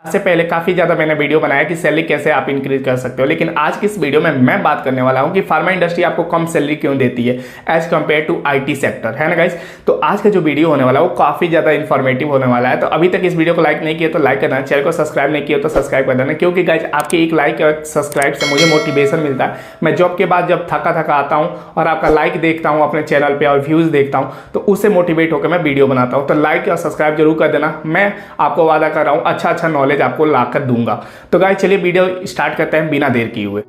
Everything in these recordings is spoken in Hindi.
से पहले काफ़ी ज़्यादा मैंने वीडियो बनाया कि सैलरी कैसे आप इंक्रीज कर सकते हो, लेकिन आज की इस वीडियो में मैं बात करने वाला हूं कि फार्मा इंडस्ट्री आपको कम सैलरी क्यों देती है as compare to IT sector, है ना गाइस। तो आज का जो वीडियो होने वाला है वो काफ़ी ज़्यादा इन्फॉर्मेटिव होने वाला है। तो अभी तक इस वीडियो को लाइक नहीं किया तो लाइक करना, चैनल को सब्सक्राइब नहीं किया तो सब्सक्राइब कर देना, क्योंकि गाइस आपके एक लाइक और सब्सक्राइब से मुझे मोटिवेशन मिलता है। मैं जॉब के बाद जब थका थका आता हूँ और आपका लाइक देखता हूँ अपने चैनल पर और व्यूज़ देखता हूँ तो उससे मोटिवेट होकर मैं वीडियो बनाता हूँ। तो लाइक और सब्सक्राइब जरूर कर देना, मैं आपको वादा कर रहा हूँ अच्छा नॉलेज आपको लाकर दूंगा। तो गाइस चलिए वीडियो स्टार्ट करते हैं बिना देर किए हुए।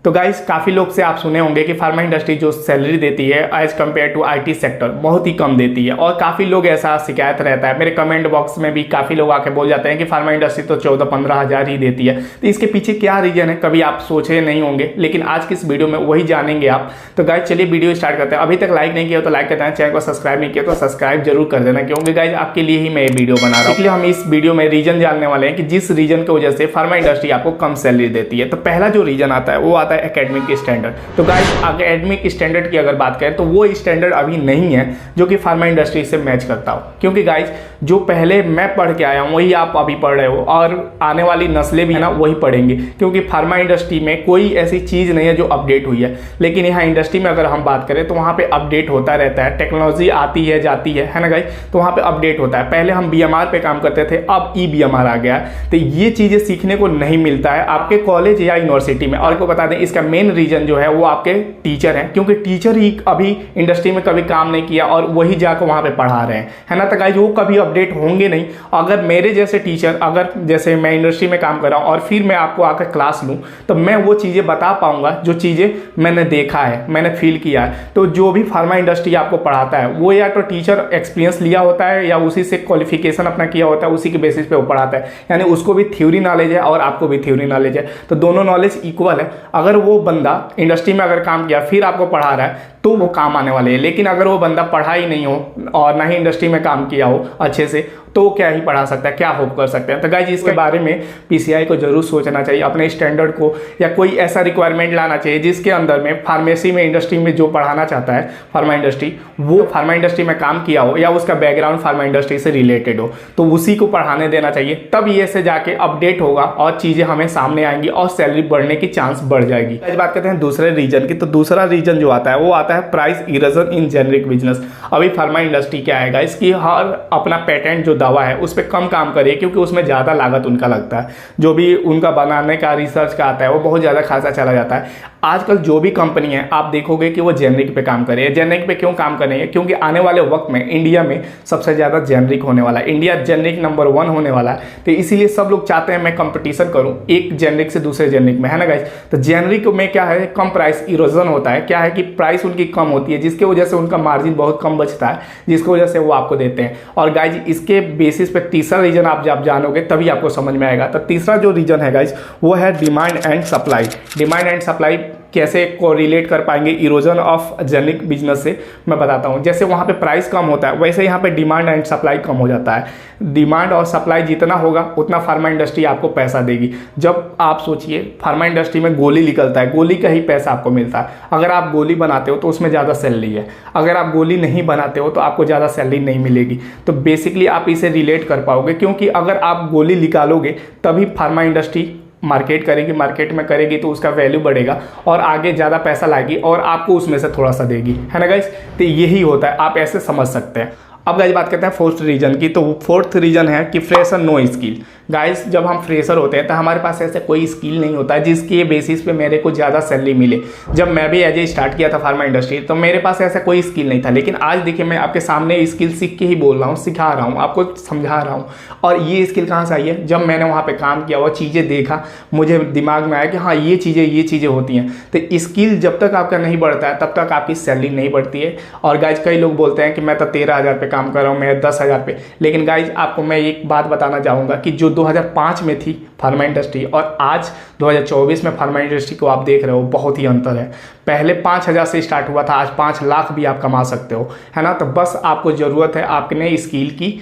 तो गाइस काफ़ी लोग से आप सुने होंगे कि फार्मा इंडस्ट्री जो सैलरी देती है as compare to IT sector बहुत ही कम देती है, और काफ़ी लोग ऐसा शिकायत रहता है। मेरे कमेंट बॉक्स में भी काफ़ी लोग आके बोल जाते हैं कि फार्मा इंडस्ट्री तो 14-15 हज़ार ही देती है। तो इसके पीछे क्या रीजन है कभी आप सोचे नहीं होंगे, लेकिन आज की इस वीडियो में वही जानेंगे आप। तो गाइस चलिए वीडियो स्टार्ट करते हैं। अभी तक लाइक नहीं किया तो लाइक कर देना, चैनल को सब्सक्राइब नहीं किया तो सब्सक्राइब जरूर कर देना, क्योंकि गाइस आपके लिए ही मैं ये वीडियो बना रहा हूँ। इसलिए हम इस वीडियो में रीजन जानने वाले हैं कि जिस रीजन की वजह से फार्मा इंडस्ट्री आपको कम सैलरी देती है। तो पहला जो रीजन आता है वो आता है एकेडमिक स्टैंडर्ड। तो गाइस एकेडमिक स्टैंडर्ड की अगर बात करें तो वो स्टैंडर्ड अभी नहीं है जो कि फार्मा इंडस्ट्री से मैच करता हो, क्योंकि गाइस जो पहले मैं पढ़ के आया हूं वही आप अभी पढ़ रहे हो और आने वाली नस्लें भी है ना वही पढ़ेंगे, क्योंकि फार्मा इंडस्ट्री में कोई ऐसी चीज नहीं है जो अपडेट हुई है। लेकिन यहाँ इंडस्ट्री में अगर हम बात करें तो वहाँ पे अपडेट होता रहता है, टेक्नोलॉजी आती है जाती है ना गाइस, तो वहाँ पे अपडेट होता है। पहले हम बीएमआर पे काम करते थे, अब बीएमआर आ गया। तो ये चीजें सीखने को नहीं मिलता है आपके कॉलेज या यूनिवर्सिटी में। और को बता दें इसका मेन रीजन जो है वो आपके टीचर हैं, क्योंकि टीचर ही अभी इंडस्ट्री में कभी काम नहीं किया और वही जाकर वहां पे पढ़ा रहे हैं, है ना। तो गाइस वो कभी अपडेट होंगे नहीं। अगर मेरे जैसे टीचर, अगर जैसे मैं इंडस्ट्री में काम कर रहा हूं और फिर मैं आपको आकर क्लास लूं तो मैं वो चीजें बता पाऊंगा जो चीजें मैंने देखा है, मैंने फील किया है। तो जो भी फार्मा इंडस्ट्री आपको पढ़ाता है वो या तो टीचर एक्सपीरियंस लिया होता है या उसी से क्वालिफिकेशन अपना किया होता है, उसी के बेसिस पे वो पढ़ाता है। यानी उसको भी थ्योरी नॉलेज है और आपको भी थ्योरी नॉलेज है, तो दोनों नॉलेज इक्वल है। अगर वो बंदा इंडस्ट्री में अगर काम किया फिर आपको पढ़ा रहा है तो वो काम आने वाले हैं। लेकिन अगर वो बंदा पढ़ा ही नहीं हो और ना ही इंडस्ट्री में काम किया हो अच्छे से, तो क्या ही पढ़ा सकता है, क्या होप कर सकते हैं। तो गाइस इसके बारे में पीसीआई को जरूर सोचना चाहिए, अपने स्टैंडर्ड को या कोई ऐसा रिक्वायरमेंट लाना चाहिए जिसके अंदर में फार्मेसी में इंडस्ट्री में जो पढ़ाना चाहता है फार्मा इंडस्ट्री, वो फार्मा इंडस्ट्री में काम किया हो या उसका बैकग्राउंड फार्मा इंडस्ट्री से रिलेटेड हो, तो उसी को पढ़ाने देना चाहिए। तब ये से जाके अपडेट होगा और चीज़ें हमें सामने आएंगी और सैलरी बढ़ने की चांस बढ़ जाएगी। आज बात करते हैं दूसरे रीजन की। तो दूसरा रीजन जो आता है वो आता है प्राइस इरोजन इन जेनरिक बिजनेस। अभी फार्मा इंडस्ट्री क्या है गाइस कि हर अपना पेटेंट जो दवा है उस पर कम काम करे, क्योंकि उसमें ज़्यादा लागत उनका लगता है। जो भी उनका बनाने का रिसर्च का आता है वो बहुत ज़्यादा खासा चला जाता है। आजकल जो भी कंपनी है आप देखोगे कि वो जेनरिक पे काम कर रही है। जेनरिक पे क्यों काम कर रही है? क्योंकि आने वाले वक्त में इंडिया में सबसे ज़्यादा जेनरिक होने वाला है, इंडिया जेनरिक नंबर 1 होने वाला है। तो इसीलिए सब लोग चाहते हैं मैं कंपटीशन करूं एक जेनरिक से दूसरे जेनरिक में, है ना गाइस। तो जेनरिक में क्या है, कम प्राइस इरोजन होता है। क्या है कि प्राइस उनकी कम होती है, जिसकी वजह से उनका मार्जिन बहुत कम बचता है, जिसकी वजह से वो आपको देते हैं। और गाइस इसके बेसिस पे तीसरा रीजन आप जब जानोगे तभी आपको समझ में आएगा। तो तीसरा जो रीजन है गाइस वो है demand and supply. Demand and supply कैसे को रिलेट कर पाएंगे इरोजन ऑफ जेनरिक बिजनेस से, मैं बताता हूँ। जैसे वहाँ पे प्राइस कम होता है वैसे यहाँ पे डिमांड एंड सप्लाई कम हो जाता है। डिमांड और सप्लाई जितना होगा उतना फार्मा इंडस्ट्री आपको पैसा देगी। जब आप सोचिए फार्मा इंडस्ट्री में गोली निकलता है, गोली का ही पैसा आपको मिलता है। अगर आप गोली बनाते हो तो उसमें ज़्यादा सैलरी है, अगर आप गोली नहीं बनाते हो तो आपको ज़्यादा सैलरी नहीं मिलेगी। तो बेसिकली आप इसे रिलेट कर पाओगे, क्योंकि अगर आप गोली निकालोगे तभी फार्मा इंडस्ट्री मार्केट करेगी, मार्केट में करेगी तो उसका वैल्यू बढ़ेगा और आगे ज़्यादा पैसा लाएगी और आपको उसमें से थोड़ा सा देगी, है ना गाइस। तो यही होता है, आप ऐसे समझ सकते हैं। अब गाइस बात करते हैं फोर्थ रीजन की। तो फोर्थ रीजन है कि फ्रेशर नो स्किल। गाइस जब हम फ्रेशर होते हैं तो हमारे पास ऐसे कोई स्किल नहीं होता है जिसके बेसिस पे मेरे को ज़्यादा सैलरी मिले। जब मैं भी एज ए स्टार्ट किया था फार्मा इंडस्ट्री तो मेरे पास ऐसा कोई स्किल नहीं था, लेकिन आज देखिए मैं आपके सामने स्किल सीख के ही बोल रहा हूँ, सिखा रहा हूँ, आपको समझा रहा हूँ। और ये स्किल कहाँ से आई है? जब मैंने वहाँ पर काम किया, वो चीज़ें देखा, मुझे दिमाग में आया कि हाँ ये चीज़ें होती हैं। तो स्किल जब तक आपका नहीं बढ़ता है तब तक आपकी सैलरी नहीं बढ़ती है। और गाइज कई लोग बोलते हैं कि मैं तो 13,000 पे काम कर रहा हूँ, मैं 10,000 पे। लेकिन गाइज आपको मैं एक बात बताना चाहूँगा कि जो 2005 में थी फार्मा इंडस्ट्री और आज 2024 में फार्मा इंडस्ट्री को आप देख रहे हो, बहुत ही अंतर है। पहले 5,000 से स्टार्ट हुआ था, आज 5 लाख भी आप कमा सकते हो, है ना। तो बस आपको ज़रूरत है आपने स्किल की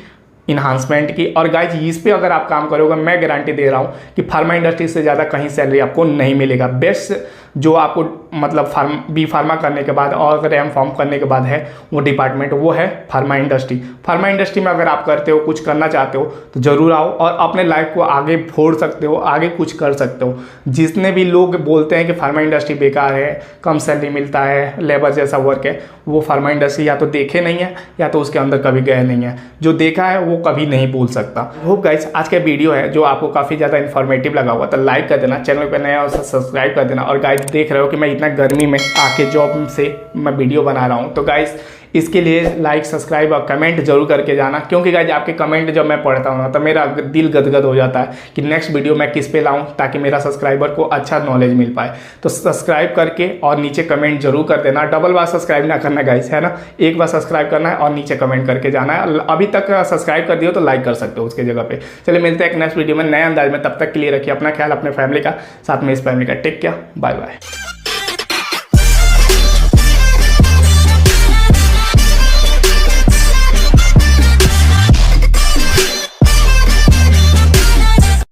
इन्हांसमेंट की। और गाइज इस पे अगर आप काम करोगे मैं गारंटी दे रहा हूँ कि फार्मा इंडस्ट्री से ज़्यादा कहीं सैलरी आपको नहीं मिलेगा। बेस्ट जो आपको मतलब बी फार्मा करने के बाद और अगर एम फार्म करने के बाद है वो डिपार्टमेंट, वो है फार्मा इंडस्ट्री। फार्मा इंडस्ट्री में अगर आप करते हो, कुछ करना चाहते हो तो ज़रूर आओ और अपने लाइफ को आगे फोड़ सकते हो, आगे कुछ कर सकते हो। जितने भी लोग बोलते हैं कि फार्मा इंडस्ट्री बेकार है, कम सैलरी मिलता है, लेबर जैसा वर्क है, वो फार्मा इंडस्ट्री या तो देखे नहीं है या तो उसके अंदर कभी गए नहीं है। जो देखा है वो कभी नहीं भूल सकता। होप गाइस आज का वीडियो है जो आपको काफ़ी ज़्यादा इन्फॉर्मेटिव लगा हुआ तो लाइक कर देना, चैनल पर नया हो सब्सक्राइब कर देना। और गाइस देख रहे हो कि मैं इतना गर्मी में आके जॉब से मैं वीडियो बना रहा हूँ, तो गाइस इसके लिए लाइक, सब्सक्राइब और कमेंट जरूर करके जाना, क्योंकि गाइस आपके कमेंट जब मैं पढ़ता हूँ ना तो मेरा दिल गदगद हो जाता है कि नेक्स्ट वीडियो मैं किस पे लाऊं ताकि मेरा सब्सक्राइबर को अच्छा नॉलेज मिल पाए। तो सब्सक्राइब करके और नीचे कमेंट जरूर कर देना। डबल बार सब्सक्राइब ना करना गाइस, है ना, एक बार सब्सक्राइब करना है और नीचे कमेंट करके जाना है। अभी तक सब्सक्राइब कर दियो तो लाइक कर सकते हो उसके जगह पे। चलिए मिलते हैं एक नेक्स्ट वीडियो में नए अंदाज में, तब तक के लिए रखिए अपना ख्याल, अपने फैमिली का, साथ में इस फैमिली का। Take care, bye bye.